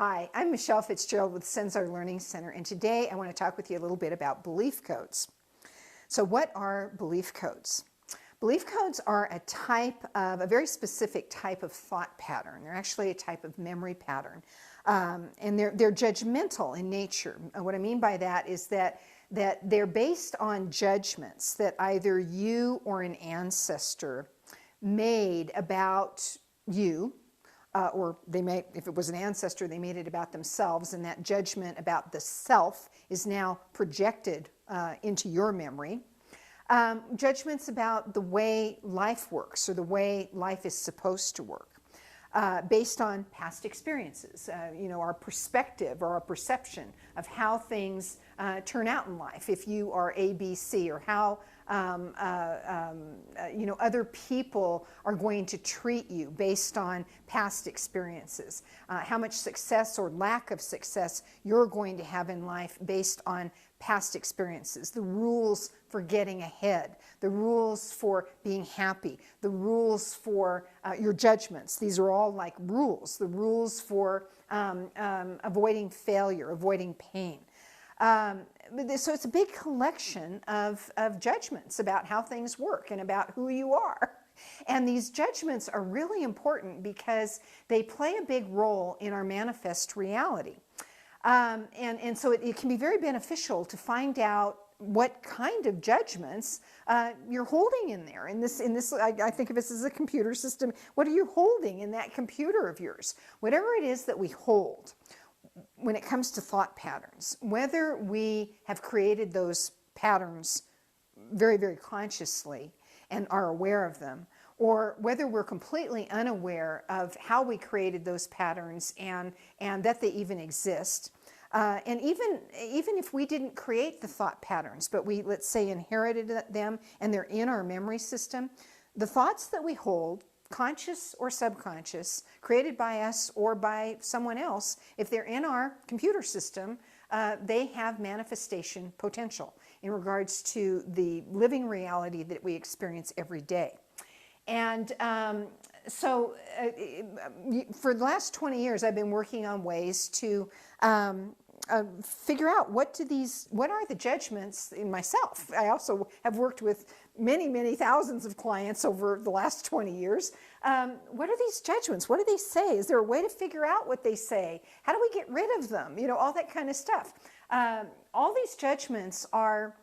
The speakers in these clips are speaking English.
Hi, I'm Michelle Fitzgerald with Senzar Learning Center, and today I want to talk with you a little bit about belief codes. So what are belief codes? Belief codes are a very specific type of thought pattern. They're actually a type of memory pattern, and they're judgmental in nature. And what I mean by that is that they're based on judgments that either you or an ancestor made about you, or they may, if it was an ancestor, they made it about themselves, and that judgment about the self is now projected into your memory. Judgments about the way life works or the way life is supposed to work, based on past experiences, our perspective or our perception of how things turn out in life. If you are A, B, C, or how other people are going to treat you based on past experiences, how much success or lack of success you're going to have in life based on past experiences, the rules for getting ahead, the rules for being happy, the rules for your judgments. These are all like rules, the rules for avoiding failure, avoiding pain. So it's a big collection of judgments about how things work and about who you are. And these judgments are really important because they play a big role in our manifest reality. And so it can be very beneficial to find out what kind of judgments you're holding in there. In this, I think of this as a computer system. What are you holding in that computer of yours? Whatever it is that we hold when it comes to thought patterns, whether we have created those patterns very, very consciously and are aware of them, or whether we're completely unaware of how we created those patterns and that they even exist. And even if we didn't create the thought patterns, but we, let's say, inherited them and they're in our memory system, the thoughts that we hold, conscious or subconscious, created by us or by someone else, if they're in our computer system, they have manifestation potential in regards to the living reality that we experience every day. And so for the last 20 years, I've been working on ways to figure out what are the judgments in myself. I also have worked with many, many thousands of clients over the last 20 years. What are these judgments? What do they say? Is there a way to figure out what they say? How do we get rid of them? All that kind of stuff. All these judgments are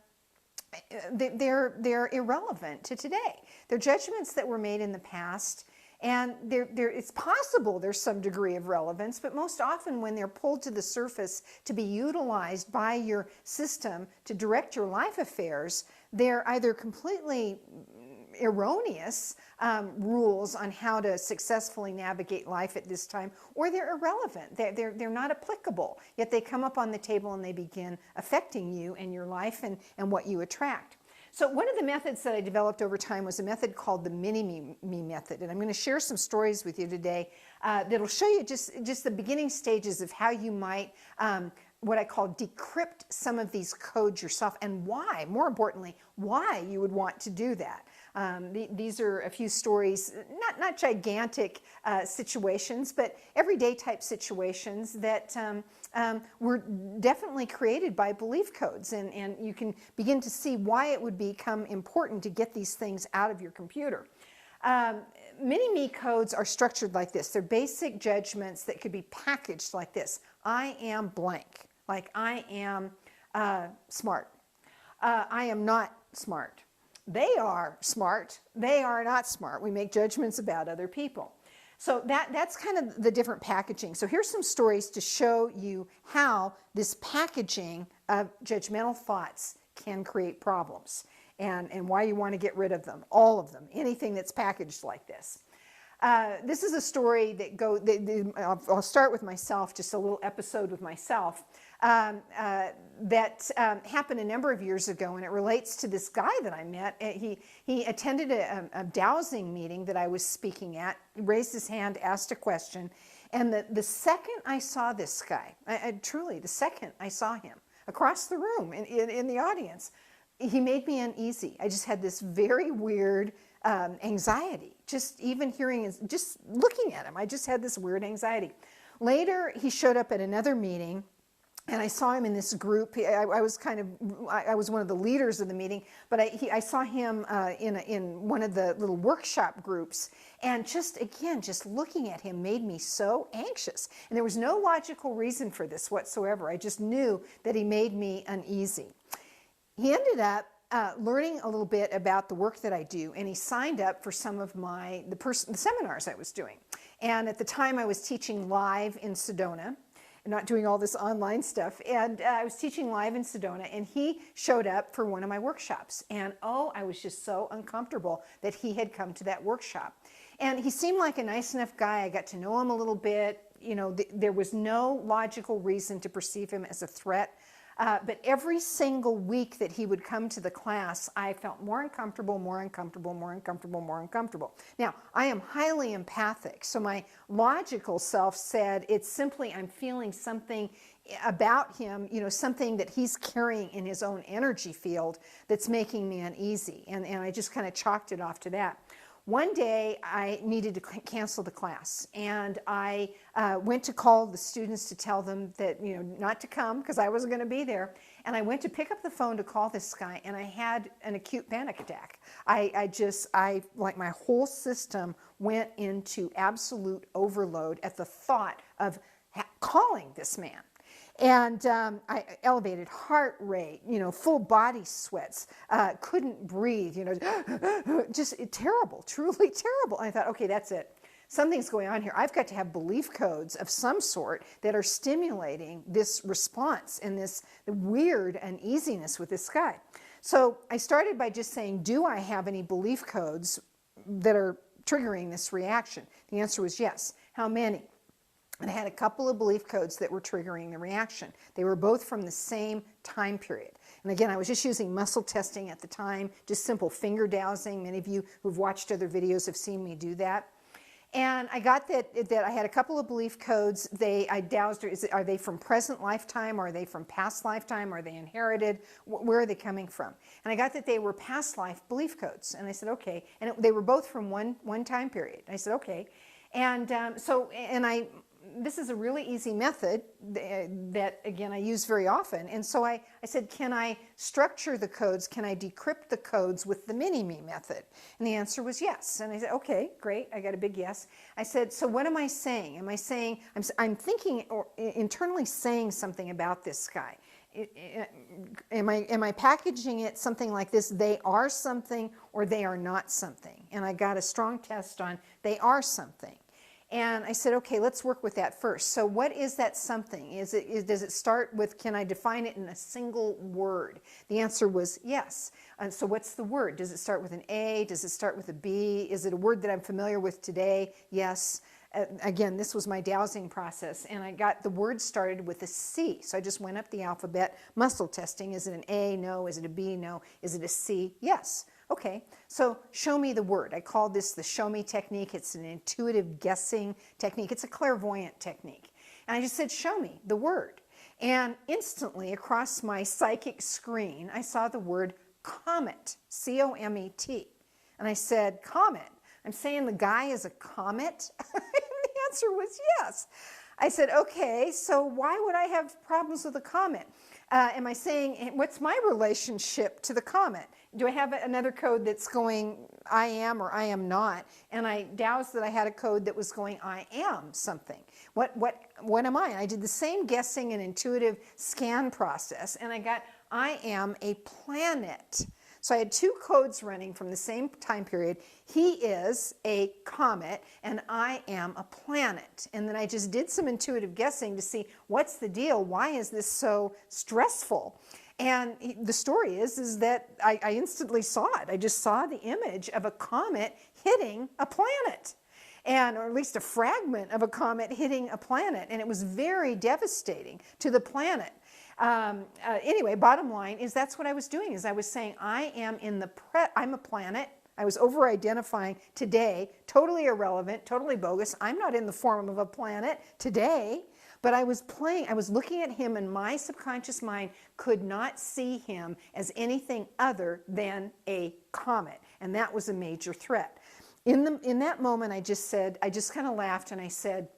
they're irrelevant to today. They're judgments that were made in the past, and it's possible there's some degree of relevance, but most often when they're pulled to the surface to be utilized by your system to direct your life affairs, they're either completely erroneous rules on how to successfully navigate life at this time, or they're irrelevant. They're not applicable, yet they come up on the table and they begin affecting you and your life and what you attract. So one of the methods that I developed over time was a method called the Mini-Me Method, and I'm going to share some stories with you today that'll show you just the beginning stages of how you might what I call decrypt some of these codes yourself, and why, more importantly, why you would want to do that. These are a few stories, not gigantic situations, but everyday type situations that were definitely created by belief codes, and you can begin to see why it would become important to get these things out of your computer. Mini-Me codes are structured like this. They're basic judgments that could be packaged like this. I am blank, like I am smart. I am not smart. They are smart. They are not smart. We make judgments about other people. So that's kind of the different packaging. So here's some stories to show you how this packaging of judgmental thoughts can create problems, and why you want to get rid of them, all of them, anything that's packaged like this. This is a story that I'll start with myself, just a little episode with myself, that happened a number of years ago, and it relates to this guy that I met. He attended a dowsing meeting that I was speaking at, raised his hand, asked a question, and the second I saw this guy, truly the second I saw him across the room in the audience, he made me uneasy. I just had this very weird anxiety, just even hearing, just looking at him. I just had this weird anxiety. Later, he showed up at another meeting, and I saw him in this group. I was I was one of the leaders of the meeting, but I saw him in one of the little workshop groups. And just again, just looking at him made me so anxious. And there was no logical reason for this whatsoever. I just knew that he made me uneasy. He ended up learning a little bit about the work that I do, and he signed up for some of the seminars I was doing. And at the time, I was teaching live in Sedona, and not doing all this online stuff. And I was teaching live in Sedona, and he showed up for one of my workshops. And oh, I was just so uncomfortable that he had come to that workshop. And he seemed like a nice enough guy. I got to know him a little bit. You know, there was no logical reason to perceive him as a threat. But every single week that he would come to the class, I felt more uncomfortable, more uncomfortable, more uncomfortable, more uncomfortable. Now, I am highly empathic, so my logical self said it's simply I'm feeling something about him, you know, something that he's carrying in his own energy field that's making me uneasy. And I just kind of chalked it off to that. One day I needed to cancel the class, and I went to call the students to tell them that, you know, not to come because I wasn't going to be there. And I went to pick up the phone to call this guy, and I had an acute panic attack. Like my whole system went into absolute overload at the thought of calling this man. And I elevated heart rate, you know, full body sweats, couldn't breathe, you know, just terrible, truly terrible. And I thought, okay, that's it. Something's going on here. I've got to have belief codes of some sort that are stimulating this response and this weird uneasiness with this guy. So I started by just saying, do I have any belief codes that are triggering this reaction? The answer was yes. How many? And I had a couple of belief codes that were triggering the reaction. They were both from the same time period. And again, I was just using muscle testing at the time, just simple finger dowsing. Many of you who've watched other videos have seen me do that. And I got that I had a couple of belief codes. I dowsed, are they from present lifetime? Are they from past lifetime? Are they inherited? Where are they coming from? And I got that they were past life belief codes. And I said, okay. And they were both from one time period. I said, okay. And this is a really easy method that, again, I use very often. And so I said, can I structure the codes? Can I decrypt the codes with the Mini-Me method? And the answer was yes. And I said, okay, great. I got a big yes. I said, so what am I saying? Am I saying, I'm thinking or internally saying something about this guy. Am I packaging it something like this? They are something or they are not something. And I got a strong test on they are something. And I said, okay, let's work with that first. So what is that something? Does it start with, can I define it in a single word? The answer was yes. And so what's the word? Does it start with an A? Does it start with a B? Is it a word that I'm familiar with today? Yes. Again, this was my dowsing process, and I got the word started with a C. So I just went up the alphabet, muscle testing. Is it an A? No. Is it a B? No. Is it a C? Yes. Okay, so show me the word. I call this the show me technique. It's an intuitive guessing technique. It's a clairvoyant technique. And I just said, show me the word. And instantly across my psychic screen, I saw the word comet, C-O-M-E-T. And I said, comet? I'm saying the guy is a comet? And the answer was yes. I said, okay, so why would I have problems with a comet? Am I saying, what's my relationship to the comet? Do I have another code that's going, I am or I am not? And I dowsed that I had a code that was going, I am something. What am I? And I did the same guessing and intuitive scan process, and I got, I am a planet. So I had two codes running from the same time period. He is a comet, and I am a planet. And then I just did some intuitive guessing to see what's the deal? Why is this so stressful? And the story is that I instantly saw it. I just saw the image of a comet hitting a planet, or at least a fragment of a comet hitting a planet. And it was very devastating to the planet. Anyway, bottom line is that's what I was doing, is I was saying I am I'm a planet. I was over-identifying today, totally irrelevant, totally bogus. I'm not in the form of a planet today, but I was looking at him, and my subconscious mind could not see him as anything other than a comet, and that was a major threat. In that moment, I just kind of laughed, and I said,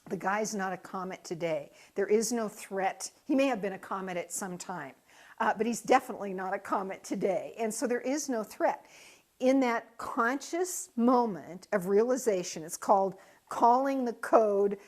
The guy's not a comet today. There is no threat. He may have been a comet at some time, but he's definitely not a comet today. And so there is no threat. In that conscious moment of realization, it's called calling the code,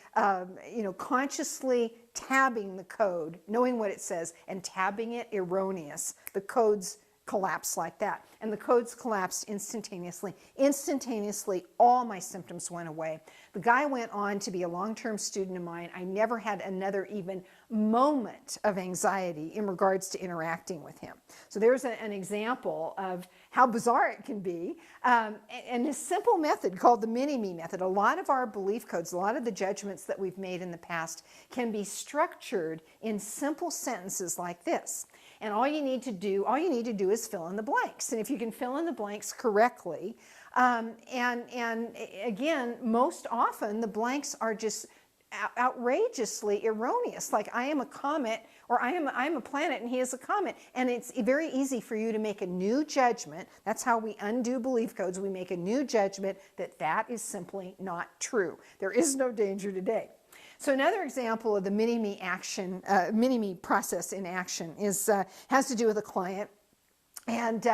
consciously tabbing the code, knowing what it says, and tabbing it erroneous. The codes collapse like that. And the codes collapsed instantaneously. Instantaneously, all my symptoms went away. The guy went on to be a long-term student of mine. I never had another even moment of anxiety in regards to interacting with him. So there's an example of how bizarre it can be. And this simple method called the Mini-Me Method, a lot of our belief codes, a lot of the judgments that we've made in the past can be structured in simple sentences like this. And all you need to do is fill in the blanks. And if you can fill in the blanks correctly, and again, most often the blanks are just outrageously erroneous. Like, I am a comet, or I am a planet and he is a comet. And it's very easy for you to make a new judgment. That's how we undo belief codes. We make a new judgment that is simply not true. There is no danger today. So another example of the Mini-Me action, Mini-Me process in action has to do with a client. And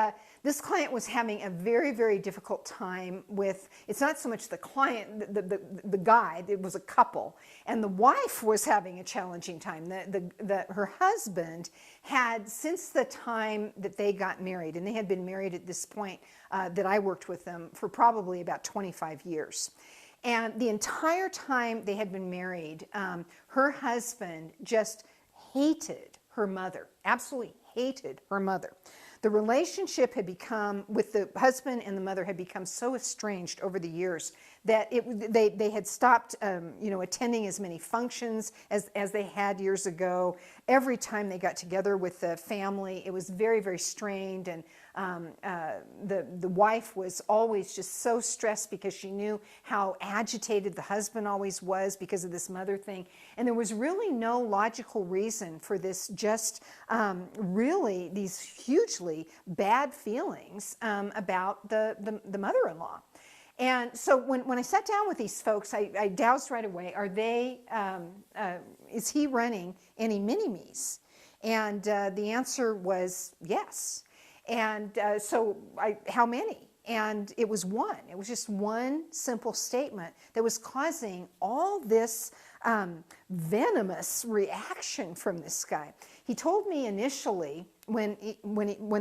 this client was having a very, very difficult time with, it's not so much the client, the guy, it was a couple. And the wife was having a challenging time. Her husband had, since the time that they got married, and they had been married at this point that I worked with them for probably about 25 years. And the entire time they had been married, her husband just hated her mother, absolutely hated her mother. The relationship had become, with the husband and the mother, had become so estranged over the years that they had stopped attending as many functions as they had years ago. Every time they got together with the family, it was very, very strained, and the wife was always just so stressed because she knew how agitated the husband always was because of this mother thing. And there was really no logical reason for this, just really these hugely bad feelings about the mother-in-law. And so when I sat down with these folks, I dowsed right away, is he running any mini-me's? And the answer was yes. And so how many? And it was one. It was just one simple statement that was causing all this venomous reaction from this guy. He told me initially, when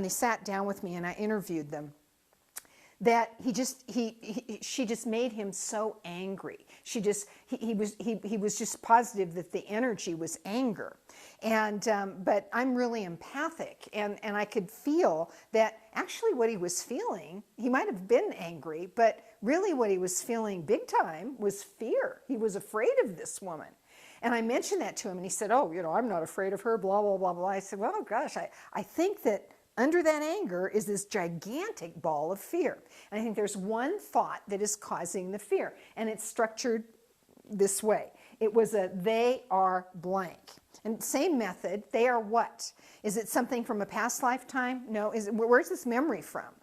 they sat down with me and I interviewed them, that she just made him so angry. He was just positive that the energy was anger. And but I'm really empathic, and I could feel that actually what he was feeling, he might have been angry, but really what he was feeling big time was fear. He was afraid of this woman. And I mentioned that to him, and he said, "Oh, I'm not afraid of her, blah, blah, blah, blah." I said, "Well, gosh, I think that under that anger is this gigantic ball of fear. And I think there's one thought that is causing the fear, and it's structured this way. It was they are blank. And same method, they are what? Is it something from a past lifetime? No. Where's this memory from?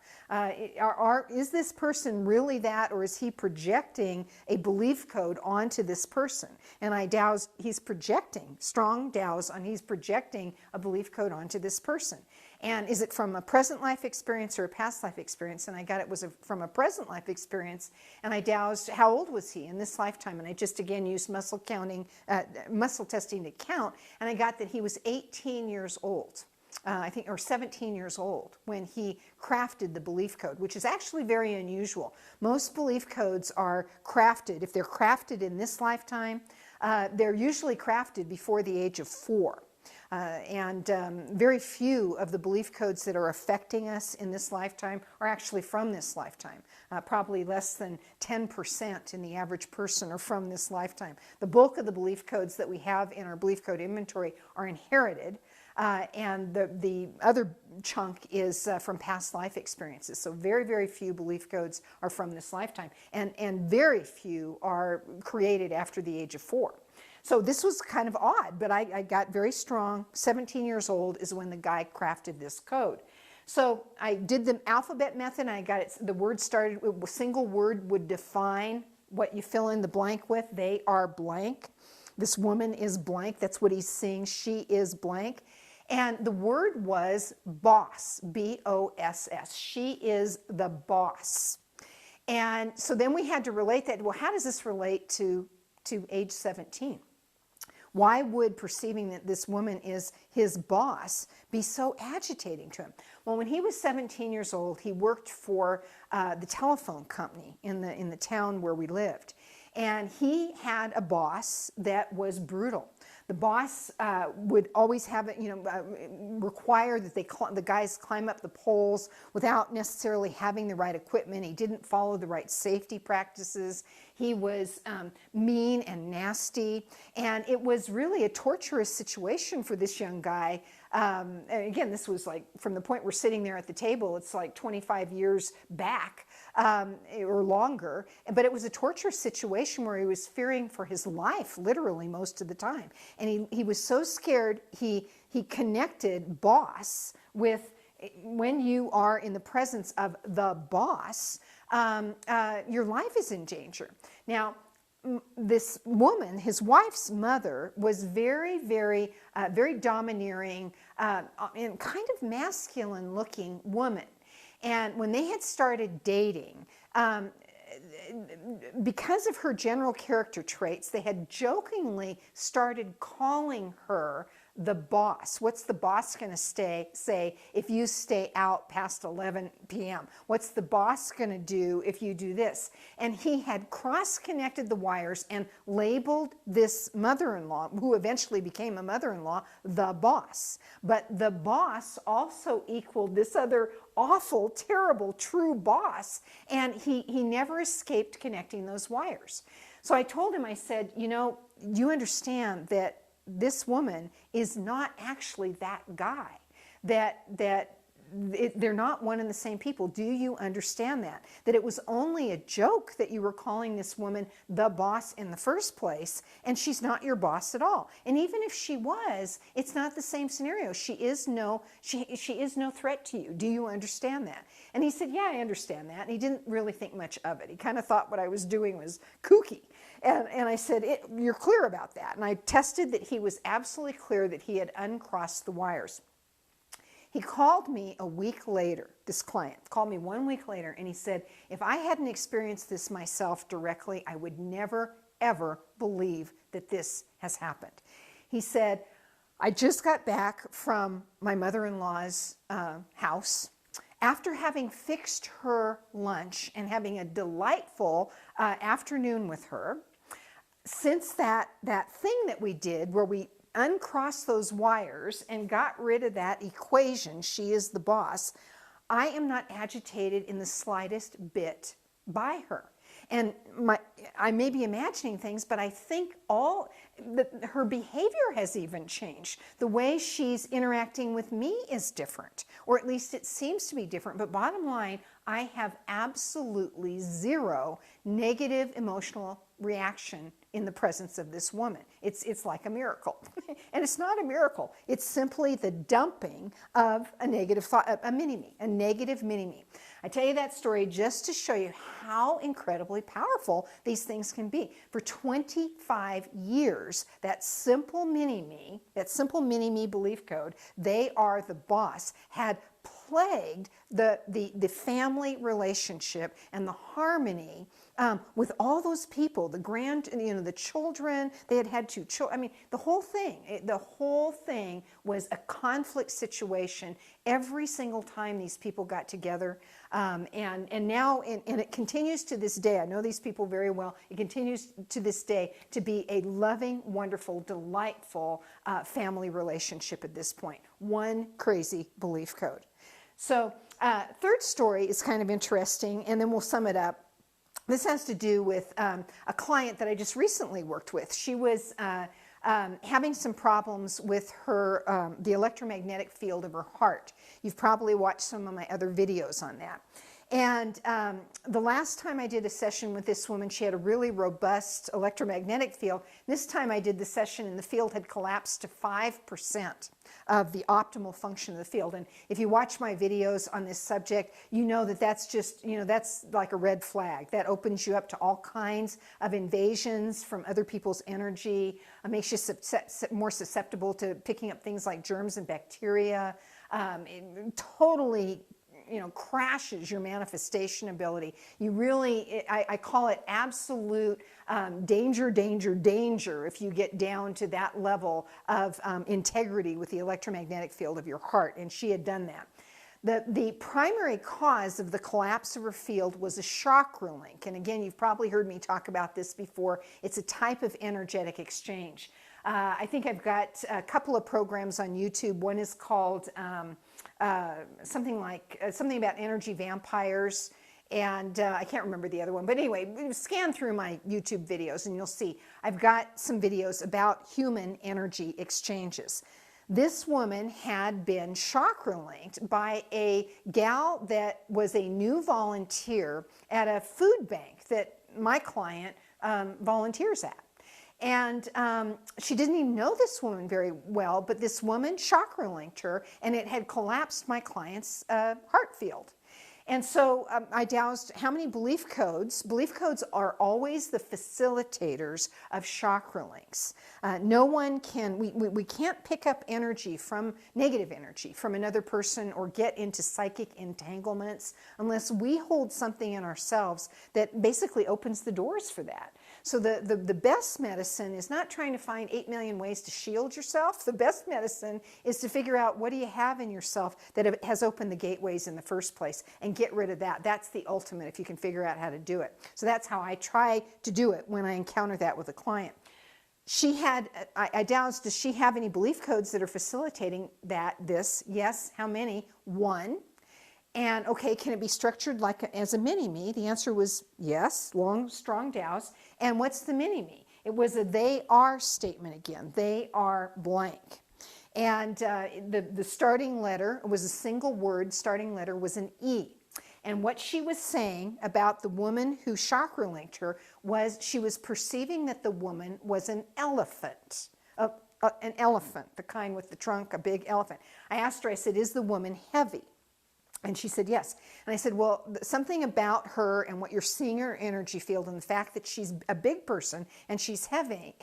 Is this person really that, or is he projecting a belief code onto this person? And I dowsed, he's projecting, strong dows on he's projecting a belief code onto this person. And is it from a present life experience or a past life experience? And I got it was from a present life experience. And I dowsed, how old was he in this lifetime? And I just again used muscle testing to count. And I got that he was 18 years old. I think, or 17 years old when he crafted the belief code, which is actually very unusual. Most belief codes are crafted, if they're crafted in this lifetime, they're usually crafted before the age of 4. And very few of the belief codes that are affecting us in this lifetime are actually from this lifetime. Probably less than 10% in the average person are from this lifetime. The bulk of the belief codes that we have in our belief code inventory are inherited. And the other chunk is from past life experiences. So very, very few belief codes are from this lifetime. And very few are created after the age of 4. So this was kind of odd, but I got very strong. 17 years old is when the guy crafted this code. So I did the alphabet method, and I got it. The word started, a single word would define what you fill in the blank with. They are blank. This woman is blank. That's what he's seeing. She is blank. And the word was boss, B-O-S-S. She is the boss. And so then we had to relate that. Well, how does this relate to age 17? Why would perceiving that this woman is his boss be so agitating to him? Well, when he was 17 years old, he worked for the telephone company in the town where we lived. And he had a boss that was brutal. The boss would always have it, require that the guys climb up the poles without necessarily having the right equipment. He didn't follow the right safety practices. He was mean and nasty, and it was really a torturous situation for this young guy. And again, this was like from the point we're sitting there at the table, it's like 25 years back or longer. But it was a torturous situation where he was fearing for his life, literally most of the time. And he was so scared, he connected boss with, when you are in the presence of the boss, your life is in danger. Now, this woman, his wife's mother, was very, very, very domineering and kind of masculine-looking woman. And when they had started dating, because of her general character traits, they had jokingly started calling her the boss. What's the boss going to say if you stay out past 11 p.m.? What's the boss going to do if you do this? And he had cross-connected the wires and labeled this mother-in-law, who eventually became a mother-in-law, the boss. But the boss also equaled this other awful, terrible, true boss, and he never escaped connecting those wires. So I told him, I said, you understand that this woman is not actually that guy, that they're not one and the same people. Do you understand that? That it was only a joke that you were calling this woman the boss in the first place, and she's not your boss at all. And even if she was, it's not the same scenario. She is no threat to you. Do you understand that? And he said, yeah, I understand that. And he didn't really think much of it. He kind of thought what I was doing was kooky. And I said, you're clear about that. And I tested that he was absolutely clear that he had uncrossed the wires. He called me a week later, this client called me 1 week later, and he said, if I hadn't experienced this myself directly, I would never, ever believe that this has happened. He said, I just got back from my mother-in-law's house. After having fixed her lunch and having a delightful afternoon with her, since that thing that we did where we uncrossed those wires and got rid of that equation, she is the boss, I am not agitated in the slightest bit by her. And I may be imagining things, but I think her behavior has even changed. The way she's interacting with me is different, or at least it seems to be different. But bottom line, I have absolutely zero negative emotional reaction in the presence of this woman. It's like a miracle. And it's not a miracle. It's simply the dumping of a negative thought, a mini-me, a negative mini-me. I tell you that story just to show you how incredibly powerful these things can be. For 25 years, that simple mini-me belief code, they are the boss, had plagued the family relationship and the harmony with all those people, the children. They had 2 children. I mean, the whole thing was a conflict situation every single time these people got together. And now, and it continues to this day. I know these people very well. It continues to this day to be a loving, wonderful, delightful family relationship at this point. One crazy belief code. So third story is kind of interesting, and then we'll sum it up. This has to do with a client that I just recently worked with. She was having some problems with her the electromagnetic field of her heart. You've probably watched some of my other videos on that. And the last time I did a session with this woman, she had a really robust electromagnetic field. This time I did the session and the field had collapsed to 5% of the optimal function of the field. And if you watch my videos on this subject, you know that that's just, that's like a red flag. That opens you up to all kinds of invasions from other people's energy, makes you more susceptible to picking up things like germs and bacteria. It totally crashes your manifestation ability. You really, I call it absolute danger, danger, danger if you get down to that level of integrity with the electromagnetic field of your heart, and she had done that. The primary cause of the collapse of her field was a chakra link, and again, you've probably heard me talk about this before. It's a type of energetic exchange. I think I've got a couple of programs on YouTube. One is called something about energy vampires, and I can't remember the other one. But anyway, scan through my YouTube videos and you'll see I've got some videos about human energy exchanges. This woman had been chakra linked by a gal that was a new volunteer at a food bank that my client volunteers at. And she didn't even know this woman very well, but this woman chakra linked her, and it had collapsed my client's heart field. And so I dowsed how many belief codes? Belief codes are always the facilitators of chakra links. No one can, we can't pick up energy from, negative energy from another person or get into psychic entanglements unless we hold something in ourselves that basically opens the doors for that. So the best medicine is not trying to find 8 million ways to shield yourself. The best medicine is to figure out what do you have in yourself that has opened the gateways in the first place and get rid of that. That's the ultimate if you can figure out how to do it. So that's how I try to do it when I encounter that with a client. She had, I dowsed, does she have any belief codes that are facilitating this? Yes. How many? 1. And okay, can it be structured like as a mini-me? The answer was yes, long, strong douse. And what's the mini-me? It was a they are statement again. They are blank. And the starting letter was a single word, starting letter was an E. And what she was saying about the woman who chakra linked her was she was perceiving that the woman was an elephant. An elephant, the kind with the trunk, a big elephant. I asked her, I said, is the woman heavy? And she said, yes. And I said, well, something about her and what you're seeing in her energy field and the fact that she's a big person and she's heavy,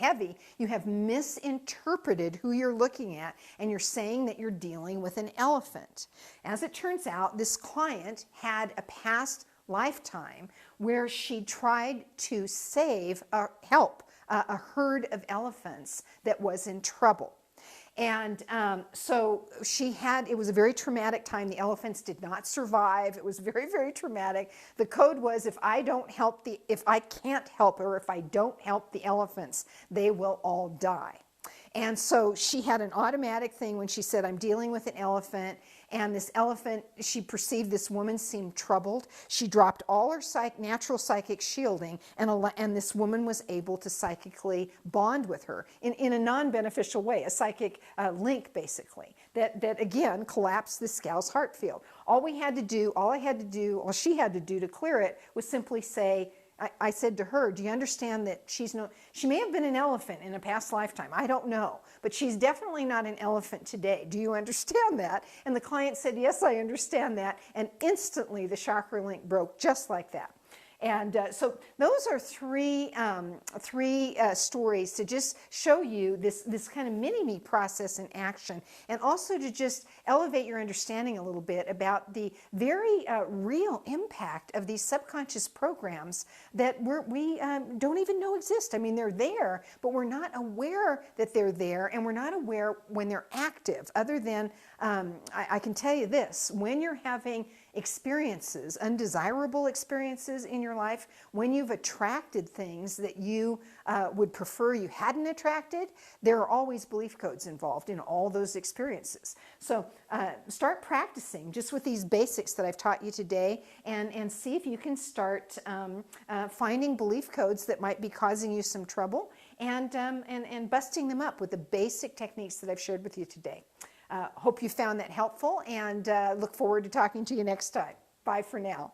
you have misinterpreted who you're looking at and you're saying that you're dealing with an elephant. As it turns out, this client had a past lifetime where she tried to help a herd of elephants that was in trouble. And so it was a very traumatic time. The elephants did not survive. It was very, very traumatic. The code was if I can't help her, if I don't help the elephants, they will all die. And so she had an automatic thing when she said, I'm dealing with an elephant, and this elephant, she perceived this woman seemed troubled. She dropped all her natural psychic shielding, and this woman was able to psychically bond with her in a non-beneficial way, a psychic link, basically, that again collapsed this gal's heart field. All she had to do to clear it was simply say, I said to her, do you understand that she may have been an elephant in a past lifetime, I don't know, but she's definitely not an elephant today. Do you understand that? And the client said, yes, I understand that. And instantly the chakra link broke just like that. And so those are three stories to just show you this kind of mini-me process in action, and also to just elevate your understanding a little bit about the very real impact of these subconscious programs that we don't even know exist. I mean, they're there, but we're not aware that they're there, and we're not aware when they're active, other than, I can tell you this, when you're having experiences, undesirable experiences in your life, when you've attracted things that you would prefer you hadn't attracted, there are always belief codes involved in all those experiences. So start practicing just with these basics that I've taught you today, and see if you can start finding belief codes that might be causing you some trouble, and busting them up with the basic techniques that I've shared with you today. Hope you found that helpful, and look forward to talking to you next time. Bye for now.